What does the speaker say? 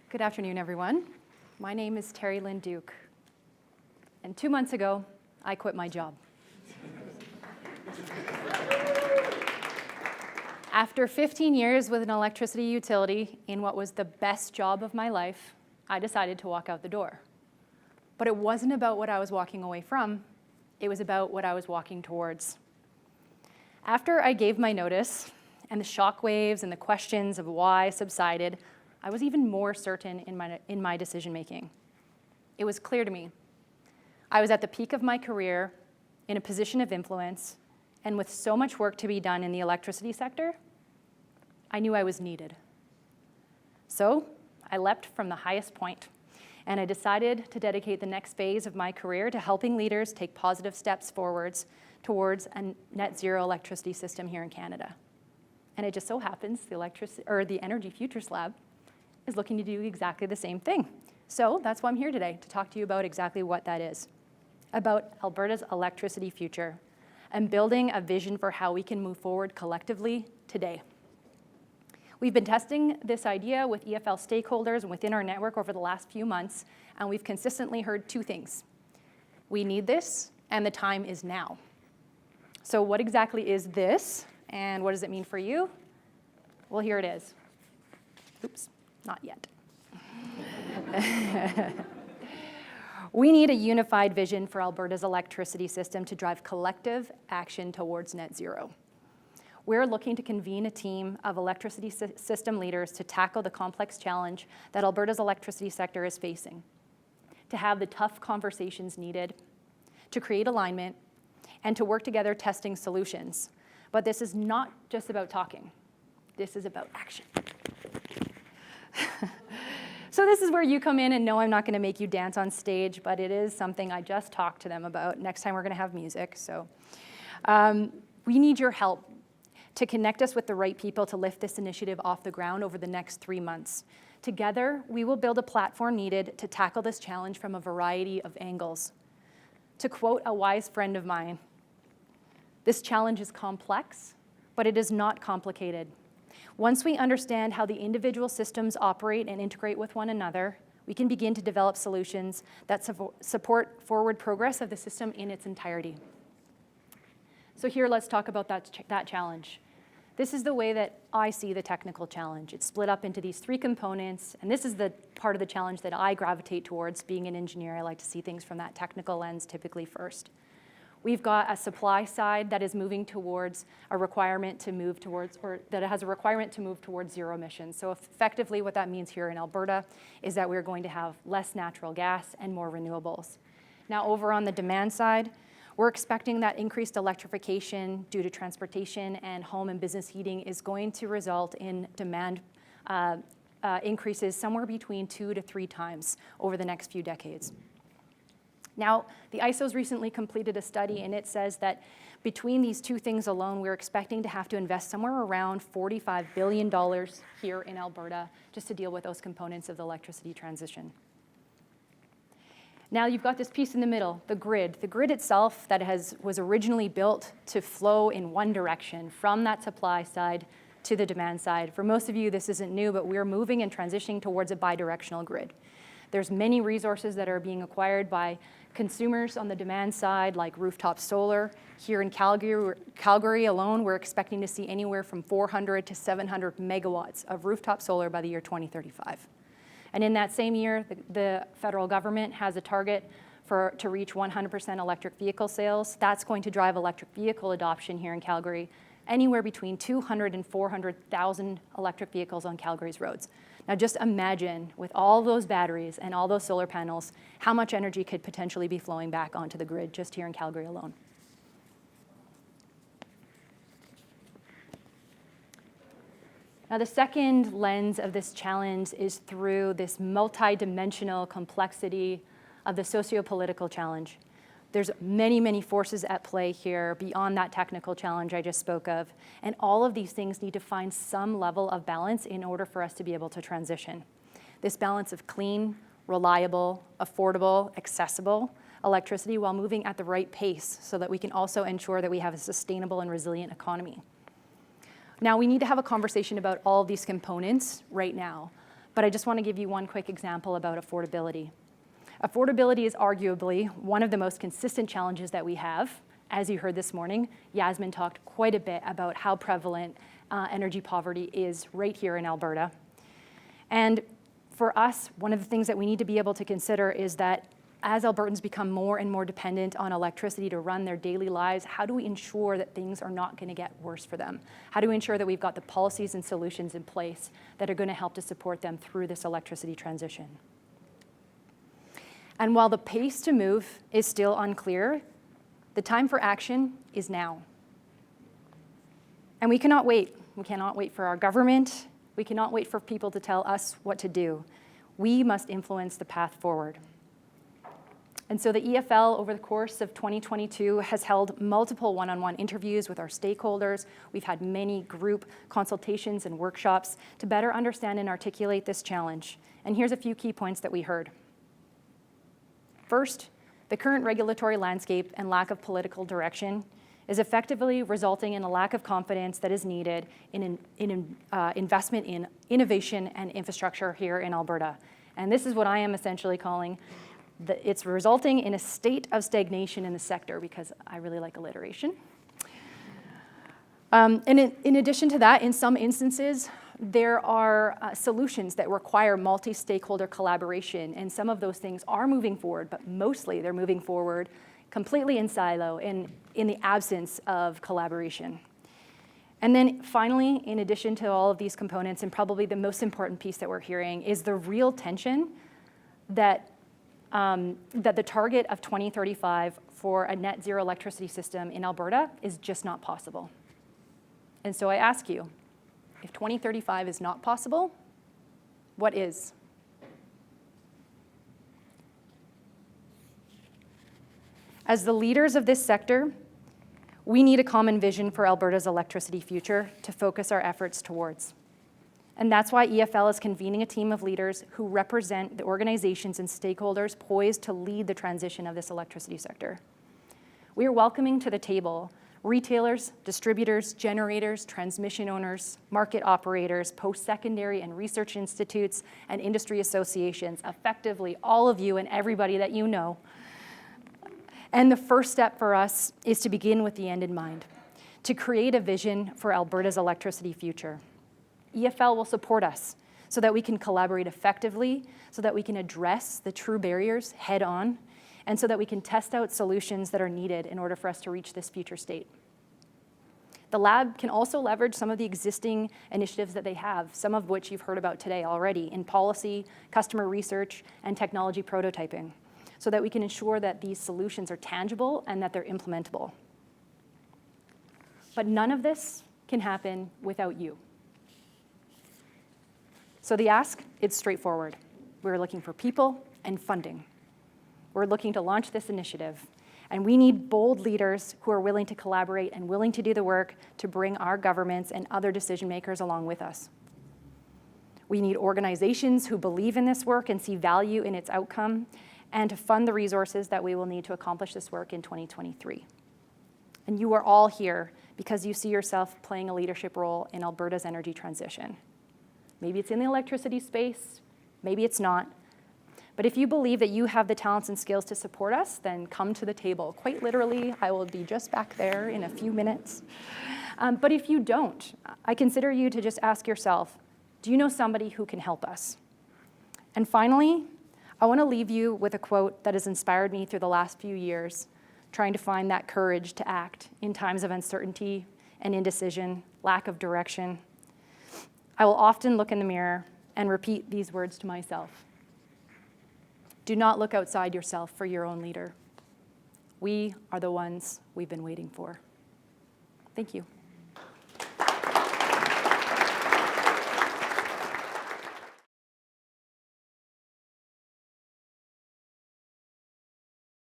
Good afternoon, everyone. My name is Terri-Lynn Duque, and 2 months ago, I quit my job. After 15 years with an electricity utility in what was the best job of my life, I decided to walk out the door. But it wasn't about what I was walking away from, it was about what I was walking towards. After I gave my notice, and the shockwaves and the questions of why subsided, I was even more certain in my decision-making. It was clear to me. I was at the peak of my career, in a position of influence, and with so much work to be done in the electricity sector, I knew I was needed. So I leapt from the highest point, and I decided to dedicate the next phase of my career to helping leaders take positive steps forwards towards a net zero electricity system here in Canada. And it just so happens the Energy Futures Lab is looking to do exactly the same thing. So that's why I'm here today, to talk to you about exactly what that is, about Alberta's electricity future and building a vision for how we can move forward collectively today. We've been testing this idea with EFL stakeholders and within our network over the last few months, and we've consistently heard two things. We need this, and the time is now. So what exactly is this, and what does it mean for you? Well, here it is. Oops. Not yet. We need a unified vision for Alberta's electricity system to drive collective action towards net zero. We're looking to convene a team of electricity system leaders to tackle the complex challenge that Alberta's electricity sector is facing, to have the tough conversations needed, to create alignment, and to work together testing solutions. But this is not just about talking. This is about action. So this is where you come in, and no, I'm not going to make you dance on stage, but it is something I just talked to them about. Next time we're going to have music. So we need your help to connect us with the right people to lift this initiative off the ground over the next 3 months. Together, we will build a platform needed to tackle this challenge from a variety of angles. To quote a wise friend of mine, this challenge is complex, but it is not complicated. Once we understand how the individual systems operate and integrate with one another, we can begin to develop solutions that support forward progress of the system in its entirety. So here, let's talk about that challenge. This is the way that I see the technical challenge. It's split up into these 3 components, and this is the part of the challenge that I gravitate towards. Being an engineer, I like to see things from that technical lens typically first. We've got a supply side that is moving towards a requirement to move towards, or that has a requirement to move towards zero emissions. So effectively what that means here in Alberta is that we're going to have less natural gas and more renewables. Now over on the demand side, we're expecting that increased electrification due to transportation and home and business heating is going to result in demand increases somewhere between 2 to 3 times over the next few decades. Now, the ISO's recently completed a study, and it says that between these 2 things alone, we're expecting to have to invest somewhere around $45 billion here in Alberta just to deal with those components of the electricity transition. Now you've got this piece in the middle, the grid. The grid itself that was originally built to flow in one direction from that supply side to the demand side. For most of you, this isn't new, but we're moving and transitioning towards a bidirectional grid. There's many resources that are being acquired by consumers on the demand side, like rooftop solar. Here in Calgary alone, we're expecting to see anywhere from 400 to 700 megawatts of rooftop solar by the year 2035. And in that same year, the federal government has a target to reach 100% electric vehicle sales. That's going to drive electric vehicle adoption here in Calgary, anywhere between 200 and 400,000 electric vehicles on Calgary's roads. Now just imagine, with all those batteries and all those solar panels, how much energy could potentially be flowing back onto the grid just here in Calgary alone. Now the second lens of this challenge is through this multi-dimensional complexity of the socio-political challenge. There's many, many forces at play here beyond that technical challenge I just spoke of, and all of these things need to find some level of balance in order for us to be able to transition. This balance of clean, reliable, affordable, accessible electricity while moving at the right pace so that we can also ensure that we have a sustainable and resilient economy. Now, we need to have a conversation about all of these components right now, but I just want to give you one quick example about affordability. Affordability is arguably one of the most consistent challenges that we have. As you heard this morning, Yasmin talked quite a bit about how prevalent energy poverty is right here in Alberta. And for us, one of the things that we need to be able to consider is that as Albertans become more and more dependent on electricity to run their daily lives, how do we ensure that things are not going to get worse for them? How do we ensure that we've got the policies and solutions in place that are going to help to support them through this electricity transition? And while the pace to move is still unclear, the time for action is now. And we cannot wait. We cannot wait for our government. We cannot wait for people to tell us what to do. We must influence the path forward. And so the EFL, over the course of 2022, has held multiple one-on-one interviews with our stakeholders. We've had many group consultations and workshops to better understand and articulate this challenge. And here's a few key points that we heard. First, the current regulatory landscape and lack of political direction is effectively resulting in a lack of confidence that is needed in investment in innovation and infrastructure here in Alberta. And this is what I am essentially calling it's resulting in a state of stagnation in the sector, because I really like alliteration. And in addition to that, in some instances, there are solutions that require multi-stakeholder collaboration, and some of those things are moving forward, but mostly they're moving forward completely in silo and in the absence of collaboration. And then finally, in addition to all of these components, and probably the most important piece that we're hearing, is the real tension that the target of 2035 for a net zero electricity system in Alberta is just not possible. And so I ask you, if 2035 is not possible, what is? As the leaders of this sector, we need a common vision for Alberta's electricity future to focus our efforts towards. And that's why EFL is convening a team of leaders who represent the organizations and stakeholders poised to lead the transition of this electricity sector. We are welcoming to the table retailers, distributors, generators, transmission owners, market operators, post-secondary and research institutes, and industry associations, effectively all of you and everybody that you know. And the first step for us is to begin with the end in mind, to create a vision for Alberta's electricity future. EFL will support us so that we can collaborate effectively, so that we can address the true barriers head on, and so that we can test out solutions that are needed in order for us to reach this future state. The lab can also leverage some of the existing initiatives that they have, some of which you've heard about today already in policy, customer research, and technology prototyping, so that we can ensure that these solutions are tangible and that they're implementable. But none of this can happen without you. So the ask, it's straightforward. We're looking for people and funding. We're looking to launch this initiative, and we need bold leaders who are willing to collaborate and willing to do the work to bring our governments and other decision makers along with us. We need organizations who believe in this work and see value in its outcome, and to fund the resources that we will need to accomplish this work in 2023. And you are all here because you see yourself playing a leadership role in Alberta's energy transition. Maybe it's in the electricity space, maybe it's not. But if you believe that you have the talents and skills to support us, then come to the table. Quite literally, I will be just back there in a few minutes. But if you don't, I consider you to just ask yourself, do you know somebody who can help us? And finally, I want to leave you with a quote that has inspired me through the last few years, trying to find that courage to act in times of uncertainty and indecision, lack of direction. I will often look in the mirror and repeat these words to myself. Do not look outside yourself for your own leader. We are the ones we've been waiting for. Thank you.